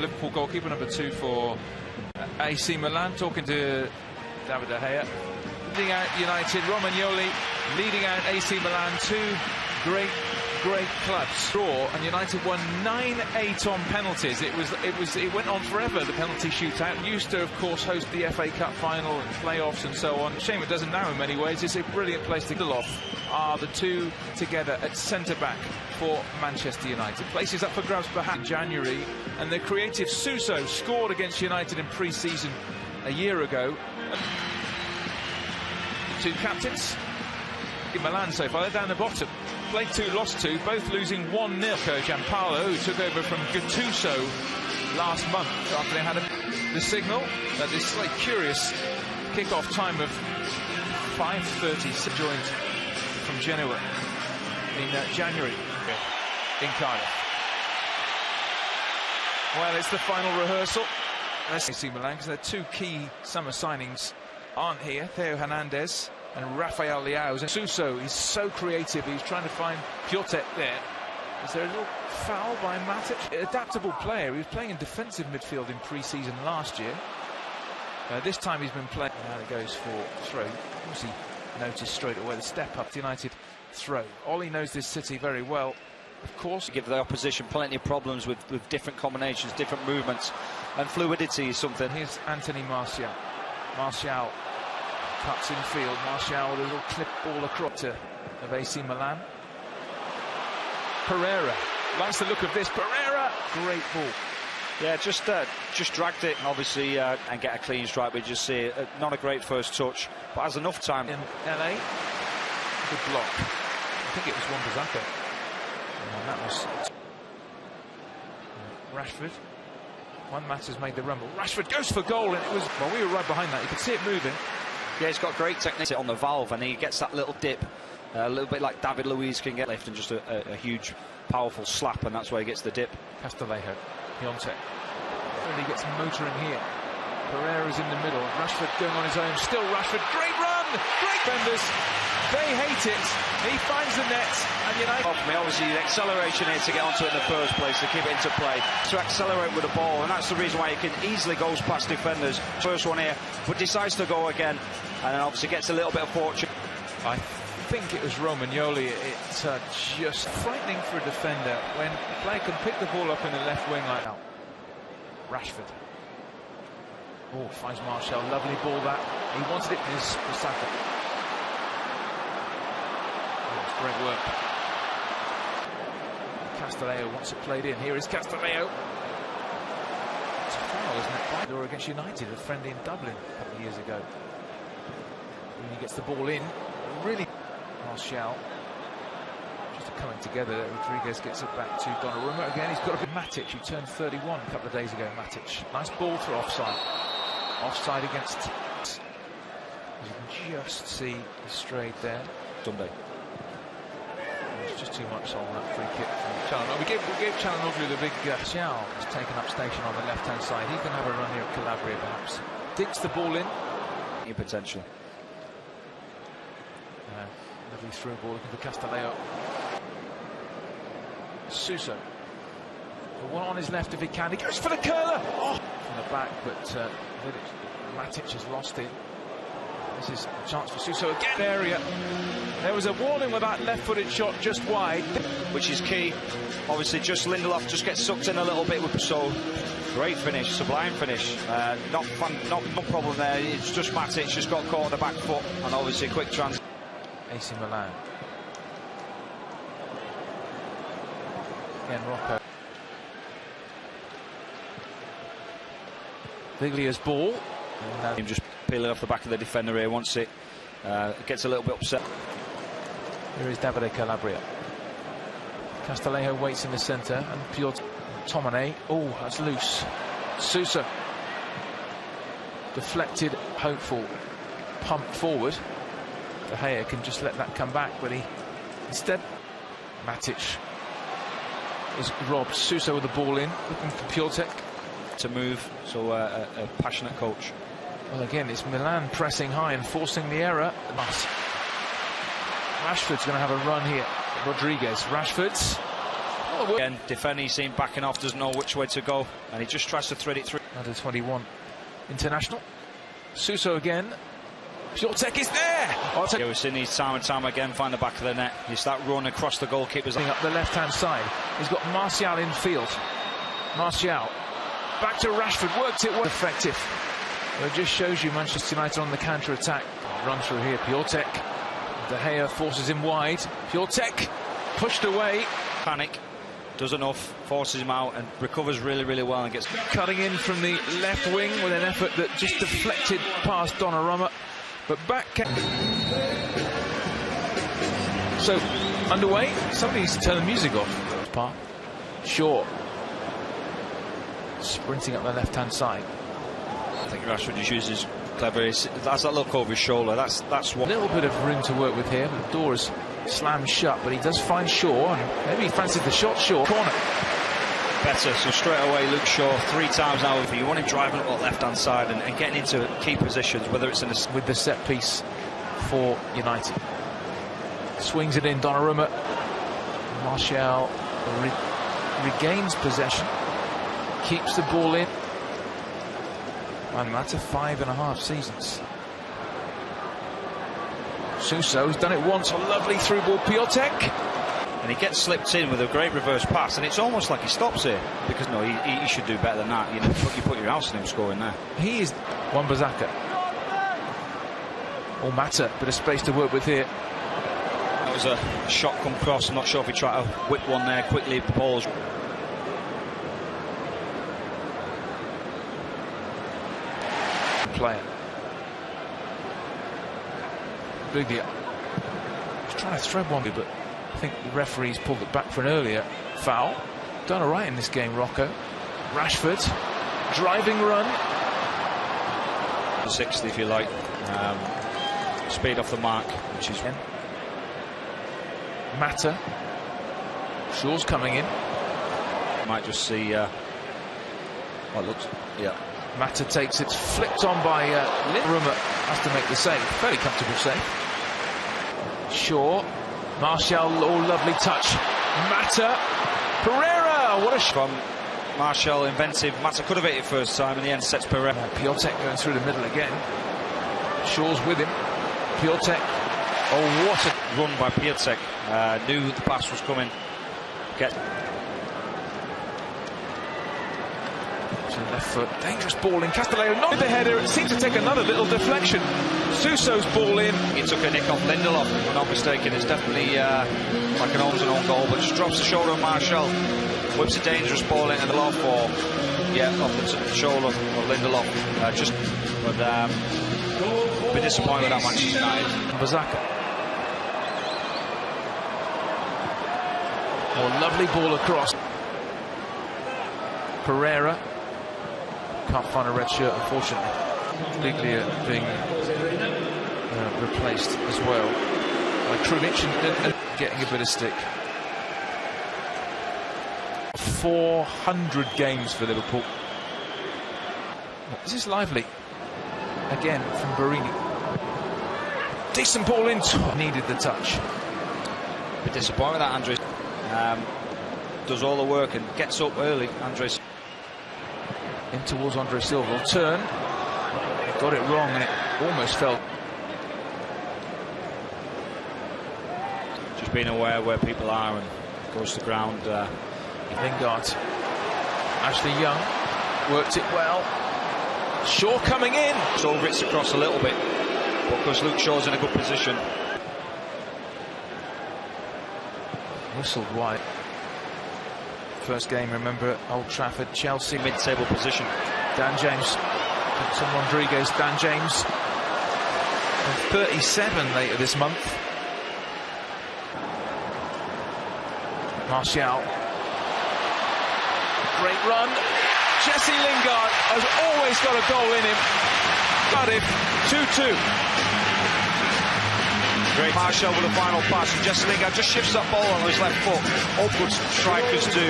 Liverpool goalkeeper, number 2 for AC Milan, talking to David De Gea. Leading out United, Romagnoli leading out AC Milan, 2 great clubs. Draw, and United won 9-8 on penalties. It went on forever, the penalty shootout. Used to, of course, host the FA Cup final and playoffs and so on. Shame it doesn't now in many ways. It's a brilliant place to go off. Are the two together at centre-back for Manchester United. Places up for grabs perhaps in January, and the creative Suso scored against United in pre-season a year ago. The 2 captains in Milan so far, they're down the bottom. Played 2, lost 2, both losing 1-0. Gianpaolo, who took over from Gattuso last month after they had the signal that this slightly curious kick-off time of 5:30 joined from Genoa in January in Cardiff. Well, it's the final rehearsal. AC Milan, because their 2 key summer signings aren't here. Theo Hernandez and Rafael Leao. And Suso, he's so creative. He's trying to find Piatek there. Is there a little foul by Matic? Adaptable player. He was playing in defensive midfield in pre-season last year. This time he's been playing. Now it goes for throw. Obviously noticed straight away the step up. The United throw. Ollie knows this city very well. Of course, give the opposition plenty of problems with different combinations, different movements, and fluidity is something. Here's Anthony Martial. Martial cuts in field. Martial with a little clip ball across of AC Milan. Pereira likes the look of this. Pereira, great ball. Yeah, just dragged it, obviously, and get a clean strike. We just see it. Not a great first touch, but has enough time. In LA, good block. I think it was Wan-Bissaka. And that was Rashford. Juan Mata's made the rumble. Rashford goes for goal, and it was. Well, we were right behind that. You could see it moving. Yeah, he's got great technique on the valve, and he gets that little dip, a little bit like David Luiz can get left, and just a huge, powerful slap, and that's where he gets the dip. Castellejo, Piatek, really gets motoring here. Pereira's in the middle. Rashford going on his own. Still Rashford. Great run. Great defenders. They hate it. He finds the net, and United. Obviously, the acceleration here to get onto it in the first place, to keep it into play, to accelerate with the ball, and that's the reason why he can easily goes past defenders. First one here, but decides to go again, and then obviously gets a little bit of fortune. I think it was Romagnoli. It's just frightening for a defender when a player can pick the ball up in the left wing like that. Rashford. Oh, finds Martial. Lovely ball that. He wanted it in his Bissaka. Great work. Castellejo wants it played in. Here is Castellejo. It's a foul, isn't it? By against United, a friendly in Dublin a couple of years ago. When he gets the ball in, really Martial. Just coming together. Rodriguez gets it back to Donnarumma again. He's got a bit Matic, who turned 31 a couple of days ago. Matic, nice ball through offside. Offside against. As you can just see the straight there. Sunday. It's just too much on that free kick from Calhanoglu. We gave Calhanoglu the big Xiao has taken up station on the left-hand side. He can have a run here at Calabria, perhaps. Dinks the ball in. New potential. Lovely through ball looking for Castellejo. Suso. The one on his left if he can. He goes for the curler. Oh! From the back, but Matic has lost it. This is a chance for Suso again. Area. There was a warning with that left-footed shot just wide, which is key. Obviously, just Lindelof just gets sucked in a little bit with so great finish, sublime finish. Not problem there. It's just Matic just got caught on the back foot, and obviously a quick trans. AC Milan. Again, Rocco. Viglia's ball. Him just peeling off the back of the defender here. Once it gets a little bit upset. Here is Davide Calabria. Castellejo waits in the centre, and Piotr Tomane. Oh, that's loose. Suso. Deflected, hopeful, pumped forward. De Gea can just let that come back, but he instead. Matic is robbed. Suso with the ball in, looking for Piatek to move. So a passionate coach. Well, again, it's Milan pressing high and forcing the error. Rashford's going to have a run here. Rodriguez. Rashford's Again, defending, he's seen backing off, doesn't know which way to go, and he just tries to thread it through. Under 21 international. Suso again. Piątek is there. Yeah, we've seen these time and time again find the back of the net. You start running across the goalkeepers. Up the left-hand side. He's got Martial in field. Martial back to Rashford. Worked it well. Effective. It just shows you Manchester United on the counter-attack. Run through here. Piątek. De Gea forces him wide. Piątek pushed away. Panic. Does enough, forces him out and recovers really, really well and gets cutting in from the left wing with an effort that just deflected past Donnarumma. But back. So, underway. Somebody needs to turn the music off. Part. Shaw. Sprinting up the left-hand side. I think Rashford just uses clever. That's that look over his shoulder. That's what. A little bit of room to work with here. But the door is slammed shut. But he does find Shaw. And maybe he fancies the shot. Shaw. Corner. Better. So straight away, Luke Shaw 3 times now. If you want him driving up the left-hand side and getting into key positions, whether it's in the with the set piece for United. Swings it in. Donnarumma. Martial regains possession. Keeps the ball in. And that's a 5.5 seasons. Suso's done it once. A lovely through ball. Piątek. And he gets slipped in with a great reverse pass, and it's almost like he stops here because no, he should do better than that. You know, you put your house on him scoring there. He is Wan-Bissaka. Or Mata, bit of space to work with here. That was a shot come cross. I'm not sure if he tried to whip one there quickly. The ball's player. Biglia. He's trying to thread one, but I think the referee's pulled it back for an earlier foul. Done all right in this game, Rocco. Rashford, driving run. 60, if you like. Speed off the mark, which is. Mata. Shaw's coming in. Might just see. Well, it looks. Yeah. Mata takes it, flipped on by Donnarumma. Has to make the save. Fairly comfortable save. Shaw. Martial, oh, lovely touch. Mata. Pereira, what a shot. From Martial, inventive. Mata could have hit it first time, in the end sets Pereira. Piątek going through the middle again. Shaw's with him. Piątek. Oh, what a run by Piątek. Knew the pass was coming. Left foot, dangerous ball in. Castellano not the header. It seems to take another little deflection. Suso's ball in. He took a nick off Lindelof, if I'm not mistaken. It's definitely like an almost an own goal, but just drops the shoulder of Martial, whips a dangerous ball into the loft for off the shoulder of Lindelof. Be disappointed with that Manchester United. Wan-Bissaka. Oh, lovely ball across. Pereira. Can't find a red shirt, unfortunately. Biglia being replaced as well by Krunic and getting a bit of stick. 400 games for Liverpool. This is lively. Again from Barini. Decent ball in. Needed the touch. A bit disappointed with that, Andres. Does all the work and gets up early, Andres. In towards Andre Silva. Will turn. Got it wrong and it almost fell. Just being aware where people are and goes to the ground. Lingard. Ashley Young worked it well. Shaw coming in. So Ritz across a little bit, because Luke Shaw's in a good position. Whistled wide. First game, remember, at Old Trafford, Chelsea. Mid-table position. Dan James. Some Rodriguez. Dan James. And 37 later this month. Martial. Great run. Jesse Lingard has always got a goal in him. Cardiff 2-2. Great Martial with the final pass, and Jesse Lingard just shifts that ball on his left foot. All good strikers do.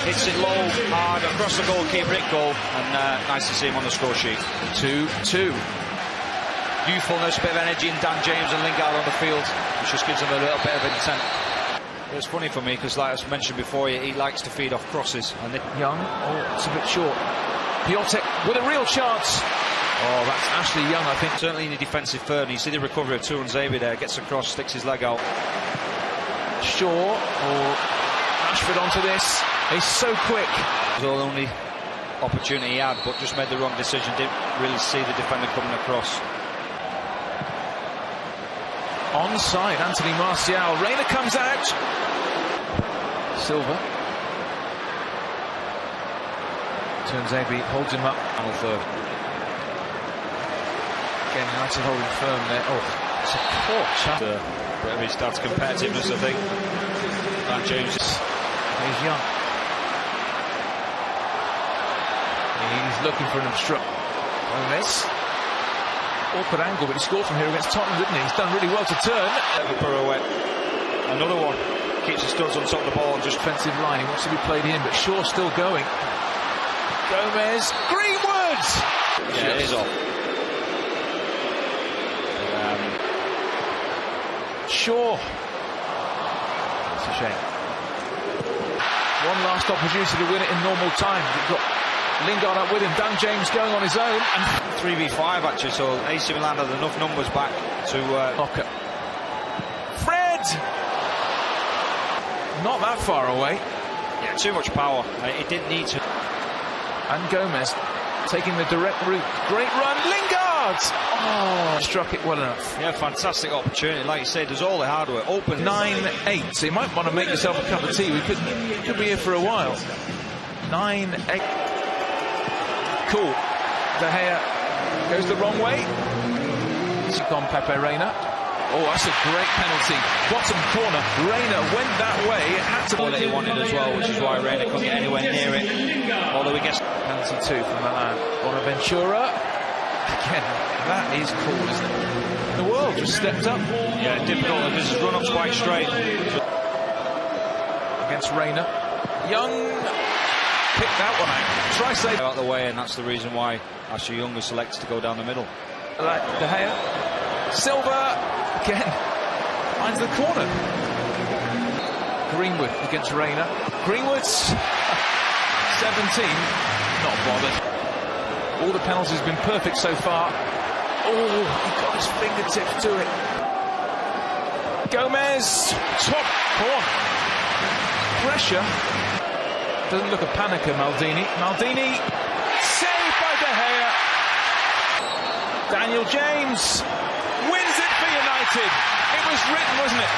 Hits it low, hard, across the goalkeeper, hit goal, and nice to see him on the score sheet. 2-2. Youthfulness, a bit of energy in Dan James and Lingard on the field, which just gives them a little bit of intent. It's funny for me because, like I mentioned before, he likes to feed off crosses. And Young, oh, it's a bit short. Piatek with a real chance. Oh, that's Ashley Young, I think. Certainly in the defensive third. You see the recovery of Turanzebe there. Gets across, sticks his leg out. Shaw or Ashford onto this. He's so quick. It was the only opportunity he had, but just made the wrong decision. Didn't really see the defender coming across. Onside, Anthony Martial. Reina comes out. Silva. Turanzebe holds him up. Final third. Again, United holding firm there. Oh, it's a poor shot. Bit of his dad's competitiveness, I think. Dan James. He's young. He's looking for an obstruct. Gomez. Awkward angle, but he scored from here against Tottenham, didn't he? He's done really well to turn. Another one. Keeps his studs on top of the ball and just defensive line. He wants to be played in, but Shaw still going. Gomez. Greenwood! Yeah, it is off. Shaw. It's a shame. One last opportunity to win it in normal time. We've got Lingard up with him. Dan James going on his own. And 3v5 actually, so AC Milan had enough numbers back to Locker. Fred! Not that far away. Yeah, too much power. It didn't need to. And Gomez taking the direct route. Great run. Lingard! Oh, struck it well enough. Yeah, fantastic opportunity. Like you said, there's all the hard work. Open 9-8. So you might want to make yourself a cup of tea. We could be here for a while. 9-8. Cool. De Gea goes the wrong way. It's on Pepe Reina. Oh, that's a great penalty. Bottom corner. Reina went that way. It had to. All that he wanted as well, which is why Reina couldn't get anywhere near it. Although he gets penalty 2 from Milan. Bonaventura. Again, that is cool, isn't it? The world just stepped up. Yeah, difficult because his run-up's quite straight. Against Reina. Young picked that one out. Try save out the way, and that's the reason why Ashley Young was selected to go down the middle. Like De Gea. Silva again finds the corner. Greenwood against Reina. Greenwood's 17. Not bothered. All the penalties have been perfect so far. Oh, he got his fingertips to it. Gomez, top corner. Pressure. Doesn't look a panicker, Maldini. Maldini, saved by De Gea. Daniel James wins it for United. It was written, wasn't it?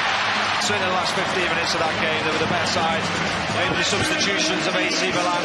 Certainly the last 15 minutes of that game, they were the better side. Maybe the substitutions of AC Milan.